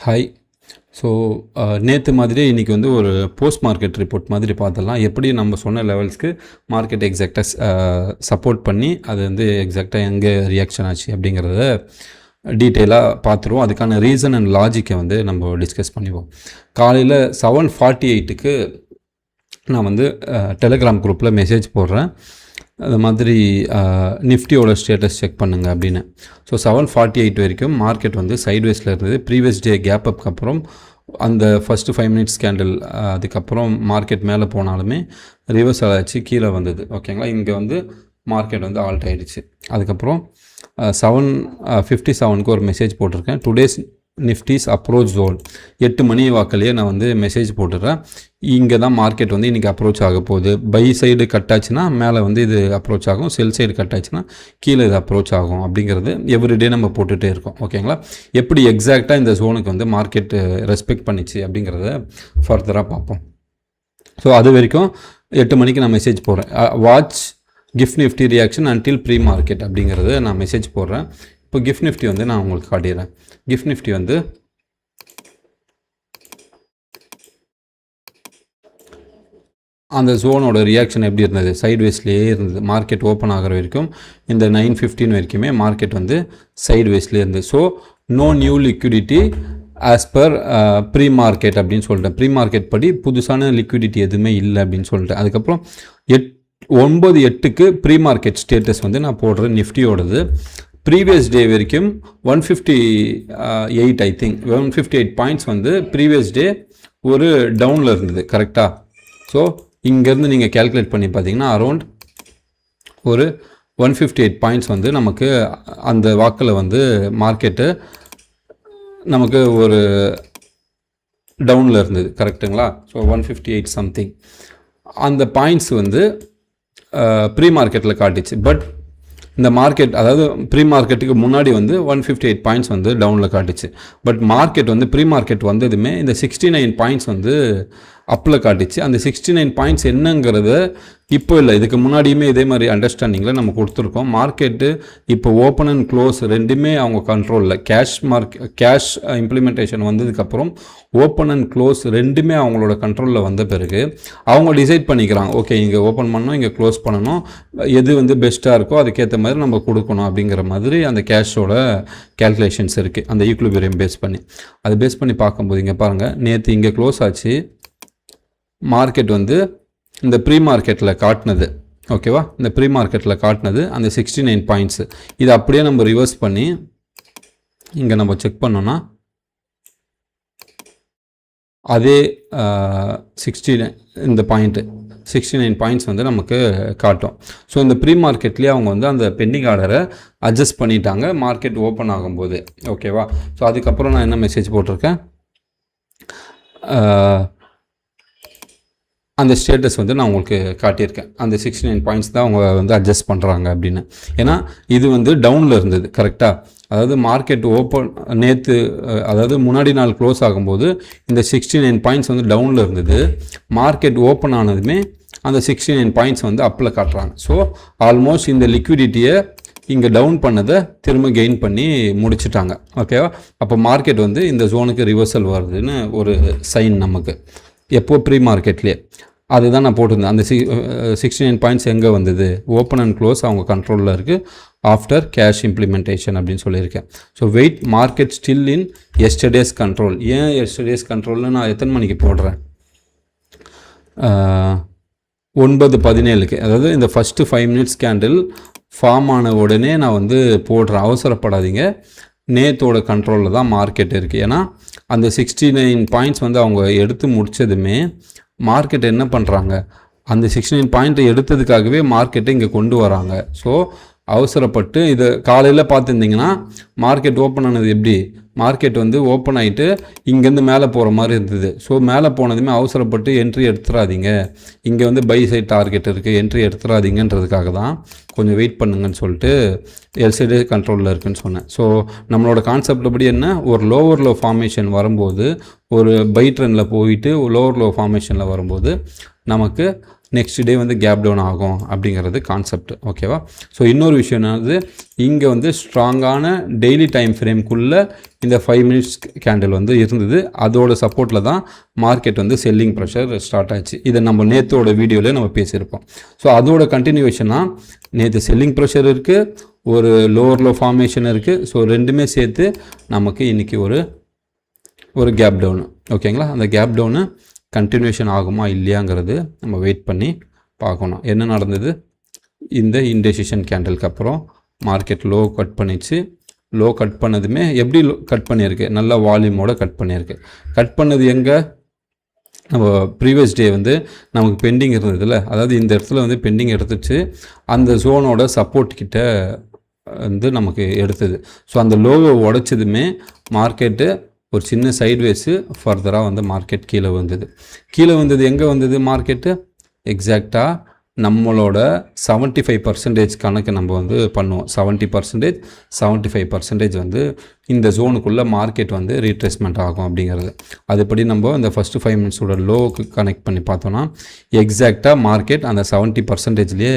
Hi. So நேற்று மாதிரியே இன்றைக்கி வந்து ஒரு போஸ்ட் மார்க்கெட் ரிப்போர்ட் மாதிரி பார்த்துடலாம். எப்படி நம்ம சொன்ன லெவல்ஸ்க்கு மார்க்கெட் எக்ஸாக்டாக சப்போர்ட் பண்ணி அது வந்து எக்ஸாக்டாக எங்கே ரியாக்ஷன் ஆச்சு அப்படிங்கிறத டீட்டெயிலாக பார்த்துருவோம். அதுக்கான ரீசன் அண்ட் லாஜிக்கை வந்து நம்ம டிஸ்கஸ் பண்ணிடுவோம். காலையில் 7:48க்கு நான் வந்து டெலிகிராம் குரூப்பில் மெசேஜ் போடுறேன். அது மாதிரி நிஃப்டியோட ஸ்டேட்டஸ் செக் பண்ணுங்கள் அப்படின்னு. ஸோ 7:48 வரைக்கும் மார்க்கெட் வந்து சைட்வேஸில் இருந்தது. ப்ரீவியஸ் டே கேப் அப்க்கு அப்புறம் அந்த ஃபஸ்ட்டு 5 மினிட்ஸ் கேண்டில் அதுக்கப்புறம் மார்க்கெட் மேலே போனாலுமே ரிவர்சல் ஆச்சு, கீழே வந்தது. ஓகேங்களா, இங்கே வந்து மார்க்கெட் வந்து ஆல்ட் ஆகிடுச்சு. அதுக்கப்புறம் 7:57க்கு ஒரு மெசேஜ் போட்டிருக்கேன். டுடேஸ் நிஃப்டிஸ் அப்ரோச் ஜோன் 8 மணி வாக்கிலேயே நான் வந்து மெசேஜ் போட்டுடுறேன். இங்கே தான் மார்க்கெட் வந்து இன்றைக்கி அப்ரோச் ஆக போகுது. பை சைடு கட் ஆச்சுன்னா மேலே வந்து இது அப்ரோச் ஆகும், செல் சைடு கட் ஆச்சுன்னா கீழே இது அப்ரோச் ஆகும் அப்படிங்கிறது எவ்ரிடே நம்ம போட்டுகிட்டே இருக்கோம். ஓகேங்களா, எப்படி எக்ஸாக்டாக இந்த ஜோனுக்கு வந்து மார்க்கெட் ரெஸ்பெக்ட் பண்ணிச்சு அப்படிங்கிறத ஃபர்தராக பார்ப்போம். ஸோ அது வரைக்கும் 8 மணிக்கு நான் மெசேஜ் போடுறேன். Watch gift Nifty reaction until pre market அப்படிங்கிறது நான் மெசேஜ் போடுறேன். இப்போ கிஃப்ட் நிஃப்டி வந்து நான் உங்களுக்கு காட்டிடுறேன். கிஃப்ட் நிஃப்டி வந்து அந்த ஜோனோட ரியாக்ஷன் எப்படி இருந்தது? சைட்வேஸ்லேயே இருந்தது. மார்க்கெட் ஓப்பன் ஆகிற வரைக்கும் இந்த 9:15 வரைக்குமே மார்க்கெட் வந்து சைட்வேஸ்லேயே இருந்தது. So no new liquidity as per pre market அப்படின்னு சொல்லிட்டேன். ப்ரீ மார்க்கெட் படி புதுசான லிக்விடிட்டி எதுவுமே இல்லை அப்படின்னு சொல்லிட்டேன். அதுக்கப்புறம் 9:08க்கு ப்ரீ மார்க்கெட் ஸ்டேட்டஸ் வந்து நான் போடுறேன் நிஃப்டியோடது. ப்ரீவியஸ் டே வரைக்கும் 158 ஐ திங்க் 158 பாயிண்ட்ஸ் வந்து ப்ரீவியஸ் டே ஒரு டவுனில் இருந்தது. கரெக்டாக? ஸோ இங்கேருந்து நீங்கள் கேல்குலேட் பண்ணி பார்த்தீங்கன்னா அரௌண்ட் ஒரு 158 பாயிண்ட்ஸ் வந்து நமக்கு அந்த வாக்கில் வந்து மார்க்கெட்டு நமக்கு ஒரு டவுனில் இருந்தது. கரெக்டுங்களா? ஸோ 158 சம்திங் அந்த பாயிண்ட்ஸ் வந்து ப்ரீ மார்க்கெட்டில் காட்டிச்சு. பட் இந்த மார்க்கெட், அதாவது ப்ரீ மார்க்கெட்டுக்கு முன்னாடி வந்து 158 பாயிண்ட்ஸ் வந்து டவுனில் காட்டுச்சு. பட் மார்க்கெட் வந்து ப்ரீ மார்க்கெட் வந்ததுமே இந்த 69 பாயிண்ட்ஸ் வந்து அப்பில் காட்டுச்சு. அந்த 69 பாயிண்ட்ஸ் என்னங்கிறத இப்போ இல்லை, இதுக்கு முன்னாடியுமே இதே மாதிரி அண்டர்ஸ்டாண்டிங்கில் நம்ம கொடுத்துருக்கோம். மார்க்கெட்டு இப்போ ஓப்பன் அண்ட் க்ளோஸ் ரெண்டுமே அவங்க கண்ட்ரோலில். கேஷ் இம்ப்ளிமெண்டேஷன் வந்ததுக்கப்புறம் ஓப்பன் அண்ட் க்ளோஸ் ரெண்டுமே அவங்களோட கண்ட்ரோலில் வந்த பிறகு அவங்க டிசைட் பண்ணிக்கிறாங்க, ஓகே இங்கே ஓப்பன் பண்ணணும், இங்கே க்ளோஸ் பண்ணணும், எது வந்து பெஸ்ட்டாக இருக்கோ அதுக்கேற்ற மாதிரி நம்ம கொடுக்கணும் அப்படிங்கிற மாதிரி அந்த கேஷோட கேல்குலேஷன்ஸ் இருக்குது. அந்த ஈக்குலிபிரியம் பேஸ் பண்ணி, அது பேஸ் பண்ணி பார்க்கும்போது இங்கே பாருங்கள், நேற்று இங்கே க்ளோஸ் ஆச்சு. மார்க்கெட் வந்து இந்த ப்ரீ மார்க்கெட்டில் காட்டினது, ஓகேவா, இந்த ப்ரீ மார்க்கெட்டில் காட்டினது அந்த 69 பாயிண்ட்ஸு. இதை அப்படியே நம்ம ரிவர்ஸ் பண்ணி இங்கே நம்ம செக் பண்ணோன்னா அதே 69 இந்த பாயிண்ட்டு 69 பாயிண்ட்ஸ் வந்து நமக்கு காட்டும். ஸோ இந்த ப்ரீ மார்க்கெட்லேயே அவங்க வந்து அந்த பெண்டிங் ஆர்டரை அட்ஜஸ்ட் பண்ணிட்டாங்க மார்க்கெட் ஓப்பன் ஆகும்போது. ஓகேவா? ஸோ அதுக்கப்புறம் நான் என்ன மெசேஜ் போட்டிருக்கேன், அந்த ஸ்டேட்டஸ் வந்து நான் உங்களுக்கு காட்டியிருக்கேன். அந்த 69 பாயிண்ட்ஸ் தான் அவங்க வந்து அட்ஜஸ்ட் பண்ணுறாங்க அப்படின்னு. ஏன்னா இது வந்து டவுனில் இருந்தது. கரெக்டாக? அதாவது மார்க்கெட் ஓப்பன் நேற்று, அதாவது முன்னாடி நாள் க்ளோஸ் ஆகும்போது இந்த 69 பாயிண்ட்ஸ் வந்து டவுனில் இருந்தது. மார்க்கெட் ஓப்பன் ஆனதுமே அந்த 69 பாயிண்ட்ஸ் வந்து அப்பில் காட்டுறாங்க. ஸோ ஆல்மோஸ்ட் இந்த லிக்விடிட்டியை இங்கே டவுன் பண்ணதை திரும்ப கெயின் பண்ணி முடிச்சுட்டாங்க. ஓகேவா? அப்போ மார்க்கெட் வந்து இந்த ஜோனுக்கு ரிவர்சல் வருதுன்னு ஒரு சைன் நமக்கு. எப்போ? ப்ரீ மார்க்கெட்லேயே. அதுதான் நான் போட்டிருந்தேன். அந்த 69 பாயிண்ட்ஸ் எங்கே வந்தது? ஓப்பன் அண்ட் க்ளோஸ் அவங்க கண்ட்ரோலில் இருக்குது ஆஃப்டர் கேஷ் இம்ப்ளிமெண்டேஷன் அப்படின்னு சொல்லியிருக்கேன். So wait market still in yesterday's control. ஏன் எஸ்டர்டேஸ் கண்ட்ரோல்னு நான் எத்தனை மணிக்கு போடுறேன்? 9:17க்கு, அதாவது இந்த ஃபஸ்ட்டு 5 மினிட்ஸ் கேண்டில் ஃபார்ம் ஆன உடனே நான் வந்து போடுறேன். அவசரப்படாதீங்க, நேத்தோட கண்ட்ரோலில் தான் மார்க்கெட் இருக்குது. ஏன்னா அந்த 69 பாயிண்ட்ஸ் வந்து அவங்க எடுத்து முடித்ததுமே மார்க்கெட் என்ன பண்ணுறாங்க, அந்த 69 பாயிண்ட்டை எடுத்ததுக்காகவே மார்க்கெட்டை இங்கே கொண்டு வராங்க. ஸோ அவசரப்பட்டு இதை காலையில் பார்த்துருந்தீங்கன்னா மார்க்கெட் ஓப்பன் ஆனது எப்படி? மார்க்கெட் வந்து ஓப்பன் ஆகிட்டு இங்கேருந்து மேலே போகிற மாதிரி இருந்தது. ஸோ மேலே போனதுமே அவசரப்பட்டு என்ட்ரி எடுத்துடாதீங்க, இங்கே வந்து பை சைட் டார்கெட் இருக்குது, என்ட்ரி எடுத்துடாதீங்கன்றதுக்காக தான் கொஞ்சம் வெயிட் பண்ணுங்கன்னு சொல்லிட்டு எல்சிடி கண்ட்ரோலில் இருக்குதுன்னு சொன்னேன். ஸோ நம்மளோட கான்செப்ட் படி என்ன, ஒரு லோவர் லோ ஃபார்மேஷன் வரும்போது, ஒரு பை ட்ரெண்டில் போயிட்டு லோவர் லோ ஃபார்மேஷனில் வரும்போது நமக்கு நெக்ஸ்ட் டே வந்து கேப் டவுன் ஆகும் அப்படிங்கிறது கான்செப்ட். ஓகேவா? ஸோ இன்னொரு விஷயம் என்னது, இங்கே வந்து ஸ்ட்ராங்கான டெய்லி டைம் ஃப்ரேம்குள்ளே இந்த 5 மினிட்ஸ் கேண்டில் வந்து இருந்தது. அதோட சப்போர்ட்டில் தான் மார்க்கெட் வந்து செல்லிங் ப்ரெஷர் ஸ்டார்ட் ஆச்சு. இதை நம்ம நேற்றோட வீடியோவில் நம்ம பேசியிருப்போம். ஸோ அதோட கண்டினியூவேஷனாக நேற்று செல்லிங் ப்ரெஷர் இருக்குது, ஒரு லோவர் லோ ஃபார்மேஷன் இருக்குது. ஸோ ரெண்டுமே சேர்த்து நமக்கு இன்றைக்கி ஒரு கேப் டவுனு. ஓகேங்களா? அந்த கேப் டவுனு கண்டினியூஷன் ஆகுமா இல்லையாங்கிறது நம்ம வெயிட் பண்ணி பார்க்கணும். என்ன நடந்தது, இந்த இன்டெசிஷன் கேண்டலுக்கு அப்புறம் மார்க்கெட் லோ கட் பண்ணிச்சு. லோ கட் பண்ணதுமே எப்படி கட் பண்ணியிருக்கு, நல்ல வால்யூமோடு கட் பண்ணியிருக்கு. கட் பண்ணது எங்கே, நம்ம ப்ரீவியஸ் டே வந்து நமக்கு பெண்டிங் இருந்ததில்ல, அதாவது இந்த இடத்துல வந்து பெண்டிங் எடுத்துச்சு, அந்த ஜோனோட சப்போர்ட் கிட்ட வந்து நமக்கு எடுத்தது. ஸோ அந்த லோவை உடைச்சதுமே மார்க்கெட்டு ஒரு சின்ன சைட்வேஸு ஃபர்தராக வந்து மார்க்கெட் கீழே வந்தது. கீழே வந்தது எங்கே வந்தது மார்க்கெட்டு, எக்ஸாக்டாக நம்மளோட 75% கணக்கு நம்ம வந்து பண்ணுவோம். 70%, 75% வந்து இந்த ஜோனுக்குள்ளே மார்க்கெட் வந்து ரீட்ரேஸ்மெண்ட் ஆகும் அப்படிங்கிறது. அதுபடி நம்ம இந்த ஃபஸ்ட்டு 5 மினிட்ஸோட லோவுக்கு கனெக்ட் பண்ணி பார்த்தோன்னா எக்ஸாக்டாக மார்க்கெட் அந்த 70%லேயே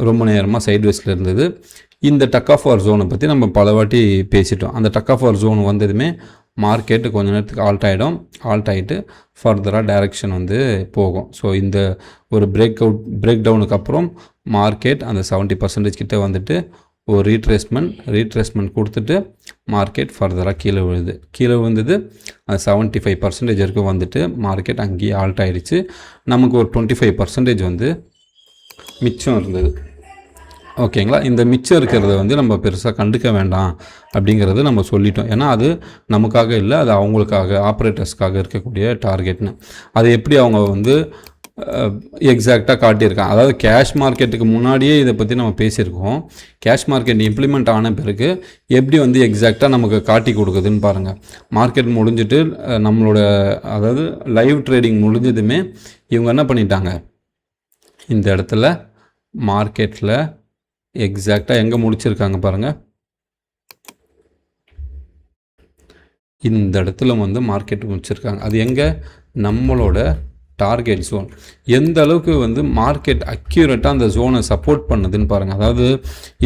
ரொம்ப நேரமாக சைட்வேஸில் இருந்தது. இந்த டக் ஆஃப் ஆர் ஜோனை பற்றி நம்ம பல வாட்டி பேசிட்டோம். அந்த டக் ஆஃப் ஆர் ஜோன் வந்ததுமே மார்க்கெட்டு கொஞ்சம் நேரத்துக்கு ஆல்ட் ஆகிட்டு ஃபர்தராக டைரெக்ஷன் வந்து போகும். ஸோ இந்த ஒரு பிரேக் டவுனுக்கு அப்புறம் மார்க்கெட் அந்த 70% கிட்டே வந்துட்டு ஒரு ரீட்ரேஸ்மெண்ட் கொடுத்துட்டு மார்க்கெட் ஃபர்தராக கீழே விழுந்தது. அந்த 75% வரைக்கும் வந்துட்டு மார்க்கெட் அங்கேயே ஆல்ட் ஆகிடுச்சு. நமக்கு ஒரு 25% வந்து மிச்சம் இருந்தது. ஓகேங்களா? இந்த மிச்சம் இருக்கிறத வந்து நம்ம பெருசாக கண்டுக்க வேண்டாம் அப்படிங்கிறது நம்ம சொல்லிட்டோம். ஏன்னா அது நமக்காக இல்லை, அது அவங்களுக்காக, ஆப்ரேட்டர்ஸ்க்காக இருக்கக்கூடிய டார்கெட்னு. அது எப்படி அவங்க வந்து எக்ஸாக்டாக காட்டியிருக்காங்க. அதாவது கேஷ் மார்க்கெட்டுக்கு முன்னாடியே இதை பற்றி நம்ம பேசியிருக்கோம். கேஷ் மார்க்கெட் இம்ப்ளிமெண்ட் ஆன பிறகு எப்படி வந்து எக்ஸாக்டாக நமக்கு காட்டி கொடுக்குதுன்னு பாருங்கள். மார்க்கெட் முடிஞ்சிட்டு நம்மளோட அதாவது லைவ் ட்ரேடிங் முடிஞ்சதுமே இவங்க என்ன பண்ணிட்டாங்க, இந்த இடத்துல மார்க்கெட்டில் எக்ஸாக்டாக எங்கே முடிச்சிருக்காங்க பாருங்கள். இந்த இடத்துல வந்து மார்க்கெட் முடிச்சிருக்காங்க. அது எங்கே, நம்மளோட டார்கெட் ஜோன். எந்த அளவுக்கு வந்து மார்க்கெட் அக்யூரேட்டாக அந்த ஜோனை சப்போர்ட் பண்ணுதுன்னு பாருங்கள். அதாவது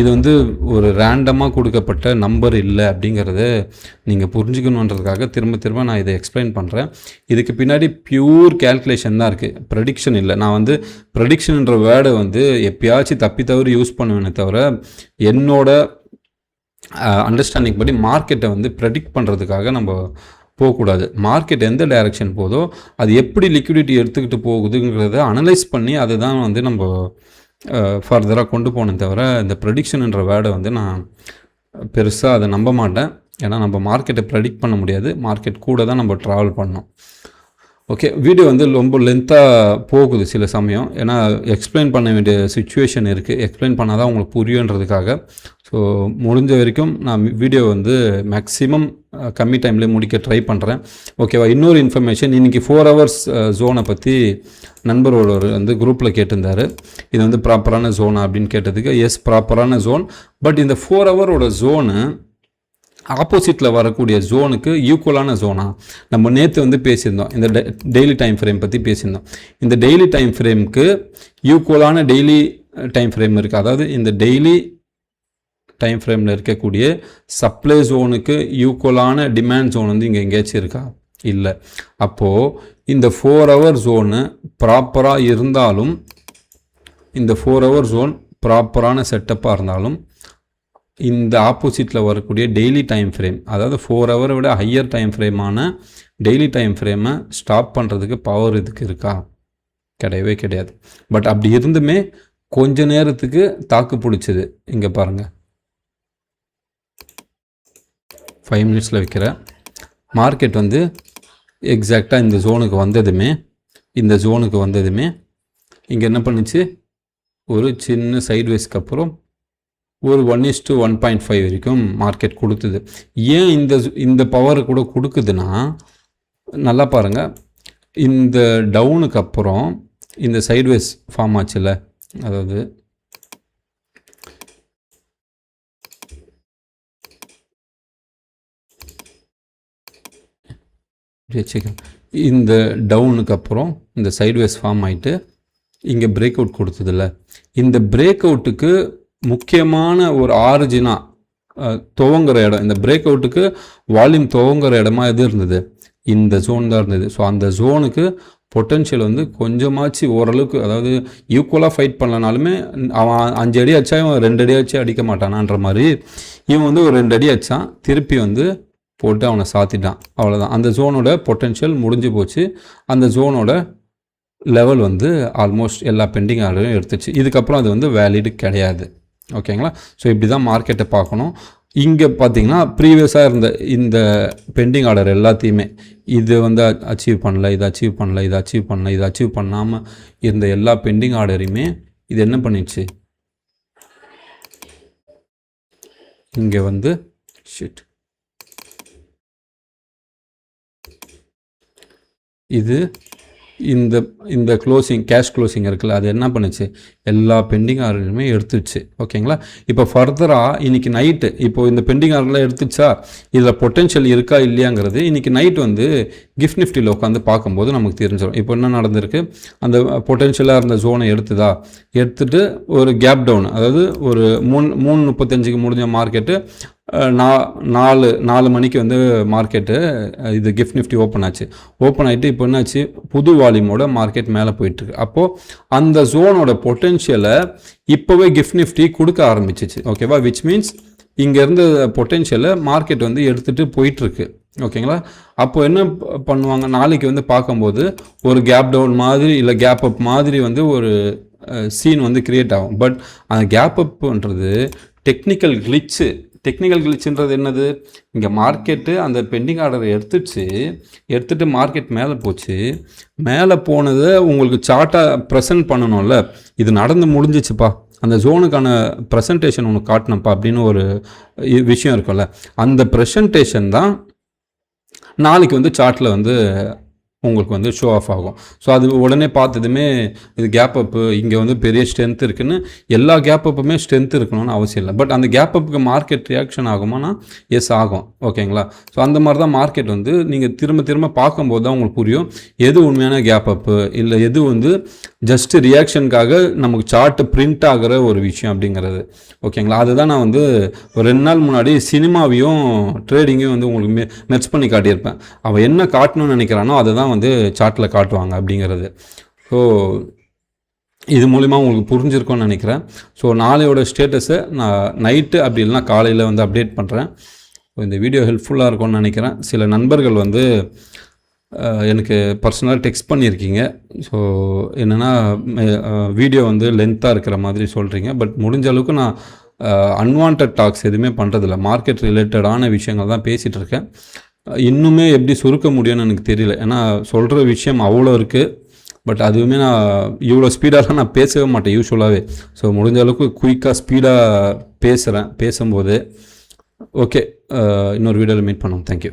இது வந்து ஒரு ரேண்டமாக கொடுக்கப்பட்ட நம்பர் இல்லை அப்படிங்கிறத நீங்கள் புரிஞ்சுக்கணுன்றதுக்காக திரும்ப நான் இதை எக்ஸ்பிளைன் பண்ணுறேன். இதுக்கு பின்னாடி பியூர் கேல்குலேஷன் தான் இருக்குது, ப்ரெடிக்ஷன் இல்லை. நான் வந்து ப்ரெடிக்ஷன்ன்ற வேர்டை வந்து எப்பயாச்சும் தப்பி தவறு யூஸ் பண்ணுவேனே தவிர என்னோட அண்டர்ஸ்டாண்டிங் படி மார்க்கெட்டை வந்து ப்ரெடிக்ட் பண்ணுறதுக்காக நம்ம போகக்கூடாது. மார்க்கெட் எந்த டைரெக்ஷன் போதோ அது எப்படி லிக்விடிட்டி எடுத்துக்கிட்டு போகுதுங்கிறத அனலைஸ் பண்ணி அதை தான் வந்து நம்ம ஃபர்தராக கொண்டு போனேன் தவிர இந்த ப்ரெடிக்ஷன்ன்ற வேர்டை வந்து நான் பெருசாக அதை நம்ப மாட்டேன். ஏன்னா நம்ம மார்க்கெட்டை ப்ரெடிக்ட் பண்ண முடியாது, மார்க்கெட் கூட தான் நம்ம ட்ராவல் பண்ணோம். ஓகே, வீடியோ வந்து ரொம்ப லென்த்தாக போகுது சில சமயம், ஏன்னா எக்ஸ்பிளைன் பண்ண வேண்டிய சுச்சுவேஷன் இருக்குது. எக்ஸ்பிளைன் பண்ணால் தான் உங்களுக்கு புரியுன்றதுக்காக. ஸோ முடிஞ்ச வரைக்கும் நான் வீடியோ வந்து மேக்ஸிமம் கம்மி டைம்லேயே முடிக்க ட்ரை பண்ணுறேன். ஓகேவா? இன்னொரு இன்ஃபர்மேஷன், இன்றைக்கி 4 ஹவர்ஸ் ஜோனை பற்றி நண்பரோட வந்து குரூப்பில் கேட்டிருந்தார். இது வந்து ப்ராப்பரான ஜோனா அப்படின்னு கேட்டதுக்கு எஸ் ப்ராப்பரான ஜோன். பட் இந்த 4 ஹவரோட ஜோனு ஆப்போசிட்டில் வரக்கூடிய ஜோனுக்கு ஈக்குவலான ஜோனா நம்ம நேற்று வந்து பேசியிருந்தோம். இந்த டெய்லி டைம் ஃப்ரேம் பற்றி பேசியிருந்தோம். இந்த டெய்லி டைம் ஃப்ரேமுக்கு ஈக்குவலான டெய்லி டைம் ஃப்ரேம் இருக்குது. அதாவது இந்த டெய்லி டைம் ஃப்ரேமில் இருக்கக்கூடிய சப்ளை ஜோனுக்கு ஈக்குவலான டிமாண்ட் ஜோன் வந்து இங்கே எங்கேயாச்சும் இருக்கா? இல்லை. அப்போது இந்த 4 ஹவர் ஜோனு ப்ராப்பராக இருந்தாலும், இந்த 4 ஹவர் ஜோன் ப்ராப்பரான செட்டப்பாக இருந்தாலும், இந்த ஆப்போசிட்டில் வரக்கூடிய டெய்லி டைம் ஃப்ரேம், அதாவது 4 ஹவரை விட ஹையர் டைம் ஃப்ரேமான டெய்லி டைம் ஃப்ரேமை ஸ்டாப் பண்ணுறதுக்கு பவர் இதுக்கு இருக்கா? கிடையவே கிடையாது. பட் அப்படி இருந்துமே கொஞ்ச நேரத்துக்கு தாக்கு பிடிச்சது. இங்கே பாருங்கள், 5 மினிட்ஸில் வைக்கிற மார்க்கெட் வந்து எக்ஸாக்டாக இந்த ஜோனுக்கு வந்ததுமே இங்கே என்ன பண்ணுச்சு, ஒரு சின்ன சைட்வேஸ்க்கு அப்புறம் ஒரு 1:1.5 வரைக்கும் மார்க்கெட் கொடுத்தது. ஏன் இந்த பவர் கூட கொடுக்குதுன்னா, நல்லா பாருங்கள், இந்த டவுனுக்கு அப்புறம் இந்த சைட்வேஸ் ஃபார்ம் ஆச்சுல்ல, அதாவது இந்த டவுனுக்கு அப்புறம் இந்த சைட்வேஸ் ஃபார்ம் ஆகிட்டு இங்கே பிரேக் அவுட் கொடுத்ததில்ல, இந்த பிரேக் அவுட்டுக்கு முக்கியமான ஒரு ஆரிஜினாக துவங்குற இடம், இந்த பிரேக் அவுட்டுக்கு வால்யூம் துவங்குற இடமா எது இருந்தது, இந்த ஜோன் தான் இருந்தது. ஸோ அந்த ஜோனுக்கு பொட்டென்ஷியல் வந்து கொஞ்சமாச்சு ஓரளவுக்கு, அதாவது ஈக்குவலாக ஃபைட் பண்ணலனாலுமே அவன் 5 அடி அடித்தா இவன் 2 அடி அடிச்சு அடிக்க மாட்டானான்ற மாதிரி இவன் வந்து ஒரு 2 அடி அடித்தான், திருப்பி வந்து போட்டு அவனை சாத்திட்டான். அவ்வளோதான், அந்த ஜோனோட பொட்டென்ஷியல் முடிஞ்சு போச்சு. அந்த ஜோனோட லெவல் வந்து ஆல்மோஸ்ட் எல்லா பெண்டிங் ஆர்டரையும் எடுத்துச்சு. இதுக்கப்புறம் அது வந்து வேலிடு கிடையாது. ஓகேங்களா? ஸோ இப்படி தான் மார்க்கெட்டை பார்க்கணும். இங்கே பார்த்தீங்கன்னா ப்ரீவியஸாக இருந்த இந்த பெண்டிங் ஆர்டர் எல்லாத்தையுமே இது வந்து அச்சீவ் பண்ணல, இது அச்சீவ் பண்ணல, இது அச்சீவ் பண்ணல, இது அச்சீவ் பண்ணாமல் இருந்த எல்லா பெண்டிங் ஆர்டரையுமே இது என்ன பண்ணிடுச்சு, இங்கே வந்து ஷிட் இது இந்த இந்த க்ளோசிங் கேஷ் க்ளோசிங் இருக்குல்ல, அது என்ன பண்ணுச்சு, எல்லா பெண்டிங் ஆர்டருமே எடுத்துச்சு. ஓகேங்களா? இப்போ ஃபர்தராக இன்றைக்கி நைட்டு இப்போது இந்த பெண்டிங் ஆர்டர்லாம் எடுத்துச்சா, இதில் பொட்டென்ஷியல் இருக்கா இல்லையாங்கிறது இன்றைக்கி நைட் வந்து கிஃப்ட் நிஃப்டியில் உட்காந்து பார்க்கும்போது நமக்கு தெரிஞ்சிடும். இப்போ என்ன நடந்திருக்கு, அந்த பொட்டென்ஷியலாக இருந்த ஜோனை எடுத்துட்டு ஒரு கேப் டவுன், அதாவது ஒரு 3:35 முடிஞ்ச மார்க்கெட்டு 4 மணிக்கு வந்து மார்க்கெட்டு இது கிஃப்ட் நிஃப்டி ஓப்பன் ஆச்சு. ஓப்பன் ஆகிட்டு இப்போ என்னாச்சு, புது வால்யூமோட மார்க்கெட் மேலே போயிட்டுருக்கு. அப்போது அந்த ஜோனோட பொட்டென்ஷியலை இப்போவே கிஃப்ட் நிஃப்டி கொடுக்க ஆரம்பிச்சிச்சு. ஓகேவா? விச் மீன்ஸ் இங்கே இருந்த பொட்டென்ஷியலை மார்க்கெட் வந்து எடுத்துகிட்டு போயிட்டுருக்கு. ஓகேங்களா? அப்போ என்ன பண்ணுவாங்க, நாளைக்கு வந்து பார்க்கும்போது ஒரு கேப் டவுன் மாதிரி இல்லை கேப் அப் மாதிரி வந்து ஒரு சீன் வந்து கிரியேட் ஆகும். பட் அந்த கேப் அப்ன்றது டெக்னிக்கல் கிளிச்சுன்றது என்னது, இங்கே மார்க்கெட்டு அந்த பெண்டிங் ஆர்டரை எடுத்துட்டு மார்க்கெட் மேலே போச்சு. மேலே போனதை உங்களுக்கு சார்ட்டாக ப்ரெசென்ட் பண்ணணும்ல, இது நடந்து முடிஞ்சிச்சுப்பா, அந்த ஜோனுக்கான ப்ரெசன்டேஷன் உனக்கு காட்டணும்ப்பா அப்படின்னு ஒரு விஷயம் இருக்கும்ல, அந்த ப்ரெசன்டேஷன் தான் நாளைக்கு வந்து சார்ட்டில் வந்து உங்களுக்கு வந்து ஷோ ஆஃப் ஆகும். ஸோ அது உடனே பார்த்ததுமே இது கேப் அப்பு, இங்கே வந்து பெரிய ஸ்ட்ரென்த் இருக்குதுன்னு, எல்லா கேப் அப்புமே ஸ்ட்ரென்த் இருக்கணும்னு அவசியம் இல்லை. பட் அந்த கேப் அப்புக்கு மார்க்கெட் ரியாக்ஷன் ஆகுமானா எஸ் ஆகும். ஓகேங்களா? ஸோ அந்த மாதிரி தான் மார்க்கெட் வந்து நீங்கள் திரும்ப பார்க்கும்போது தான் உங்களுக்கு புரியும் எது உண்மையான கேப் அப்பு, இல்லை எது வந்து ஜஸ்ட்டு ரியாக்ஷனுக்காக நமக்கு சார்ட்டு பிரிண்ட் ஆகிற ஒரு விஷயம் அப்படிங்கிறது. ஓகேங்களா? அதுதான் நான் வந்து ஒரு 2 நாள் முன்னாடி சினிமாவையும் ட்ரேடிங்கையும் வந்து உங்களுக்கு மெர்ஜ் பண்ணி காட்டியிருப்பேன். அவன் என்ன காட்டணும்னு நினைக்கிறானோ அதை தான் வந்து சார்ட்டில் காட்டுவாங்க அப்படிங்கிறது. ஸோ இது மூலிமா உங்களுக்கு புரிஞ்சிருக்கும்னு நினைக்கிறேன். ஸோ நாளையோட ஸ்டேட்டஸை நான் நைட்டு அப்படி இல்லைனா காலையில் வந்து அப்டேட் பண்ணுறேன். இந்த வீடியோ ஹெல்ப்ஃபுல்லாக இருக்கும்னு நினைக்கிறேன். சில நண்பர்கள் வந்து எனக்கு பர்சனலாக டெக்ஸ்ட் பண்ணியிருக்கீங்க. ஸோ என்னென்னா வீடியோ வந்து லென்த்தாக இருக்கிற மாதிரி சொல்கிறீங்க. பட் முடிஞ்ச அளவுக்கு நான் அன்வான்ட் டாக்ஸ் எதுவுமே பண்ணுறதில்ல, மார்க்கெட் ரிலேட்டடான விஷயங்கள் தான் பேசிகிட்டு இருக்கேன். இன்னுமே எப்படி சுருக்க முடியும்னு எனக்கு தெரியல, ஏன்னா சொல்கிற விஷயம் அவ்வளோ இருக்குது. பட் அதுவுமே நான் இவ்வளோ ஸ்பீடாலாம் நான் பேசவே மாட்டேன் யூஸ்வலாகவே. ஸோ முடிஞ்ச அளவுக்கு குயிக்காக ஸ்பீடாக பேசும்போது ஓகே. இன்னொரு வீடியோவில் மீட் பண்ணோம். தேங்க்யூ.